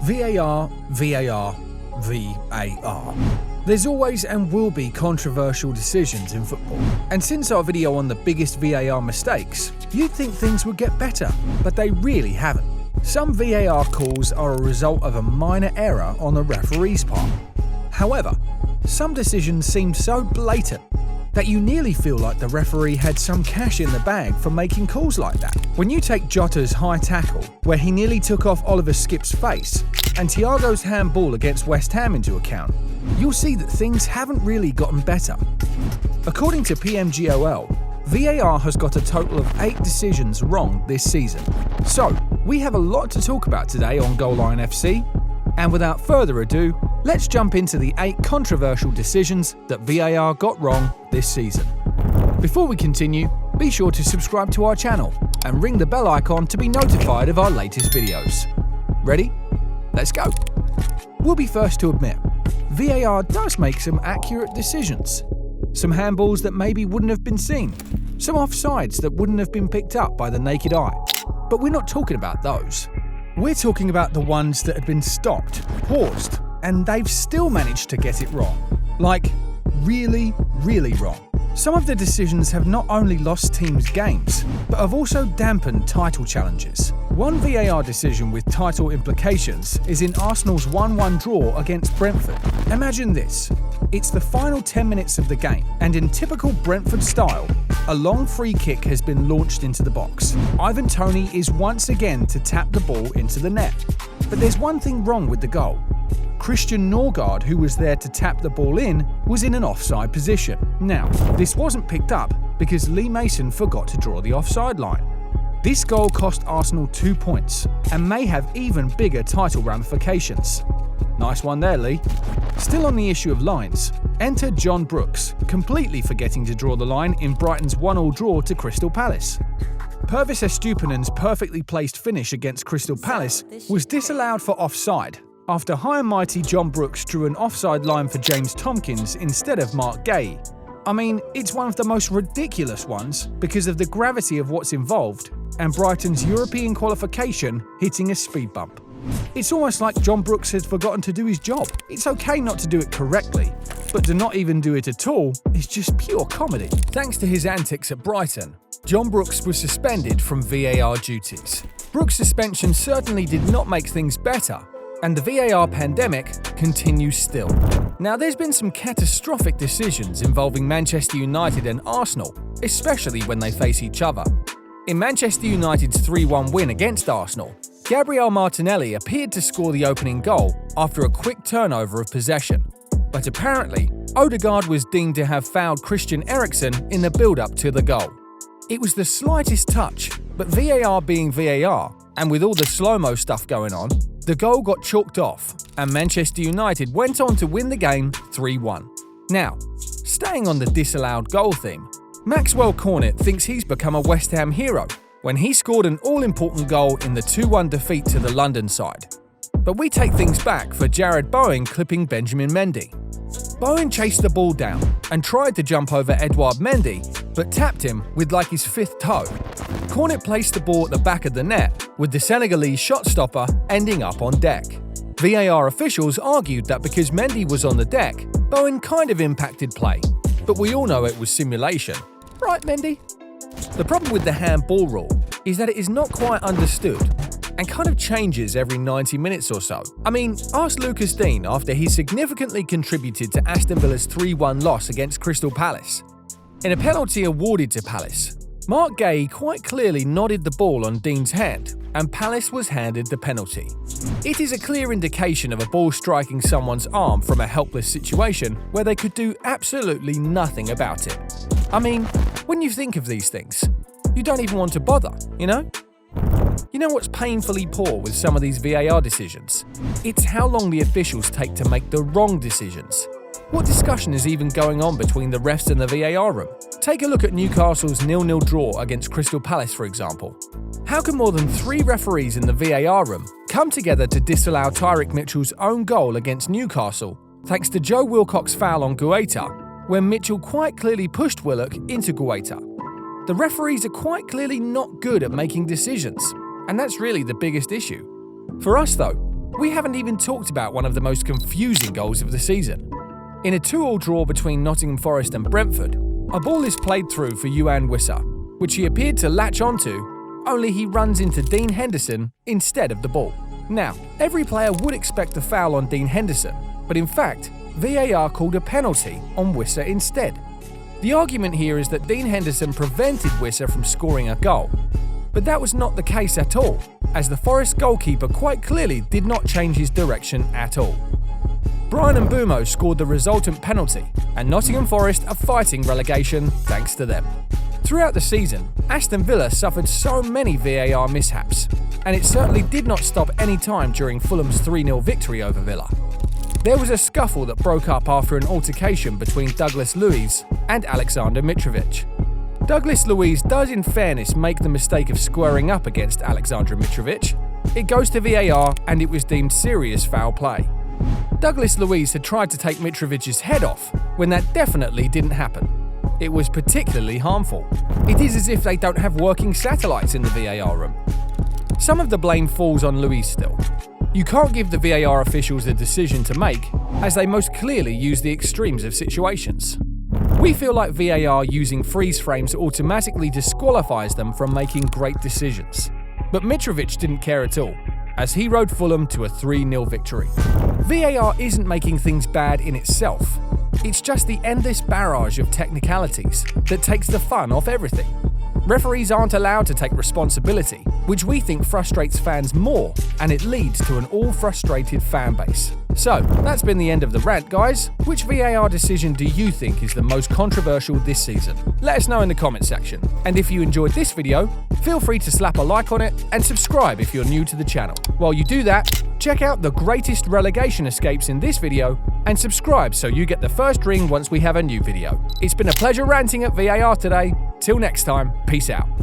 VAR, VAR, VAR. There's always and will be controversial decisions in football. And since our video on the biggest VAR mistakes, you'd think things would get better, but they really haven't. Some VAR calls are a result of a minor error on the referee's part. However, some decisions seem so blatant that you nearly feel like the referee had some cash in the bag for making calls like that. When you take Jota's high tackle, where he nearly took off Oliver Skipp's face, and Thiago's handball against West Ham into account, you'll see that things haven't really gotten better. According to PMGOL, VAR has got a total of 8 decisions wrong this season. So, we have a lot to talk about today on Goal Line FC, and without further ado, let's jump into the 8 controversial decisions that VAR got wrong this season. Before we continue, be sure to subscribe to our channel and ring the bell icon to be notified of our latest videos. Ready? Let's go! We'll be first to admit, VAR does make some accurate decisions. Some handballs that maybe wouldn't have been seen, some offsides that wouldn't have been picked up by the naked eye. But we're not talking about those. We're talking about the ones that had been stopped, paused, and they've still managed to get it wrong. Like, really, really wrong. Some of the decisions have not only lost teams games, but have also dampened title challenges. One VAR decision with title implications is in Arsenal's 1-1 draw against Brentford. Imagine this. It's the final 10 minutes of the game, and in typical Brentford style, a long free kick has been launched into the box. Ivan Toney is once again to tap the ball into the net. But there's one thing wrong with the goal. Christian Norgard, who was there to tap the ball in, was in an offside position. Now, this wasn't picked up because Lee Mason forgot to draw the offside line. This goal cost Arsenal 2 points and may have even bigger title ramifications. Nice one there, Lee. Still on the issue of lines, enter John Brooks, completely forgetting to draw the line in Brighton's 1-1 draw to Crystal Palace. Purvis Estupiñán's perfectly placed finish against Crystal Palace was disallowed for offside after high and mighty John Brooks drew an offside line for James Tompkins instead of Mark Gay. I mean, it's one of the most ridiculous ones because of the gravity of what's involved and Brighton's European qualification hitting a speed bump. It's almost like John Brooks has forgotten to do his job. It's okay not to do it correctly, but to not even do it at all is just pure comedy. Thanks to his antics at Brighton, John Brooks was suspended from VAR duties. Brooks' suspension certainly did not make things better, and the VAR pandemic continues still. Now, there's been some catastrophic decisions involving Manchester United and Arsenal, especially when they face each other. In Manchester United's 3-1 win against Arsenal, Gabriel Martinelli appeared to score the opening goal after a quick turnover of possession. But apparently, Odegaard was deemed to have fouled Christian Eriksen in the build-up to the goal. It was the slightest touch, but VAR being VAR, and with all the slow-mo stuff going on, the goal got chalked off, and Manchester United went on to win the game 3-1. Now, staying on the disallowed goal theme, Maxwell Cornet thinks he's become a West Ham hero when he scored an all-important goal in the 2-1 defeat to the London side. But we take things back for Jared Bowen clipping Benjamin Mendy. Bowen chased the ball down and tried to jump over Edouard Mendy, but tapped him with like his 5th toe. Cornet placed the ball at the back of the net, with the Senegalese shot stopper ending up on deck. VAR officials argued that because Mendy was on the deck, Bowen kind of impacted play, but we all know it was simulation. Right, Mendy? The problem with the handball rule is that it is not quite understood and kind of changes every 90 minutes or so. I mean, ask Lucas Dean after he significantly contributed to Aston Villa's 3-1 loss against Crystal Palace. In a penalty awarded to Palace, Mark Gay quite clearly nodded the ball on Dean's hand, and Palace was handed the penalty. It is a clear indication of a ball striking someone's arm from a helpless situation where they could do absolutely nothing about it. I mean, when you think of these things, you don't even want to bother, you know? You know what's painfully poor with some of these VAR decisions? It's how long the officials take to make the wrong decisions. What discussion is even going on between the refs and the VAR room? Take a look at Newcastle's 0-0 draw against Crystal Palace, for example. How can more than 3 referees in the VAR room come together to disallow Tyrick Mitchell's own goal against Newcastle, thanks to Joe Wilcox's foul on Guaita, when Mitchell quite clearly pushed Willock into Guaita? The referees are quite clearly not good at making decisions, and that's really the biggest issue. For us though, we haven't even talked about one of the most confusing goals of the season. In a 2-2 draw between Nottingham Forest and Brentford, a ball is played through for Yoane Wissa, which he appeared to latch onto, only he runs into Dean Henderson instead of the ball. Now, every player would expect a foul on Dean Henderson, but in fact, VAR called a penalty on Wissa instead. The argument here is that Dean Henderson prevented Wissa from scoring a goal, but that was not the case at all, as the Forest goalkeeper quite clearly did not change his direction at all. Brian Mbeumo scored the resultant penalty, and Nottingham Forest are fighting relegation thanks to them. Throughout the season, Aston Villa suffered so many VAR mishaps, and it certainly did not stop any time during Fulham's 3-0 victory over Villa. There was a scuffle that broke up after an altercation between Douglas Luiz and Alexander Mitrovic. Douglas Luiz does in fairness make the mistake of squaring up against Alexander Mitrovic. It goes to VAR and it was deemed serious foul play. Douglas Luiz had tried to take Mitrovic's head off when that definitely didn't happen. It was particularly harmful. It is as if they don't have working satellites in the VAR room. Some of the blame falls on Luiz still. You can't give the VAR officials a decision to make, as they most clearly use the extremes of situations. We feel like VAR using freeze frames automatically disqualifies them from making great decisions. But Mitrovic didn't care at all, as he rode Fulham to a 3-0 victory. VAR isn't making things bad in itself. It's just the endless barrage of technicalities that takes the fun off everything. Referees aren't allowed to take responsibility, which we think frustrates fans more, and it leads to an all-frustrated fan base. So, that's been the end of the rant, guys. Which VAR decision do you think is the most controversial this season? Let us know in the comment section. And if you enjoyed this video, feel free to slap a like on it and subscribe if you're new to the channel. While you do that, check out the greatest relegation escapes in this video and subscribe so you get the first ring once we have a new video. It's been a pleasure ranting at VAR today. Till next time, peace out.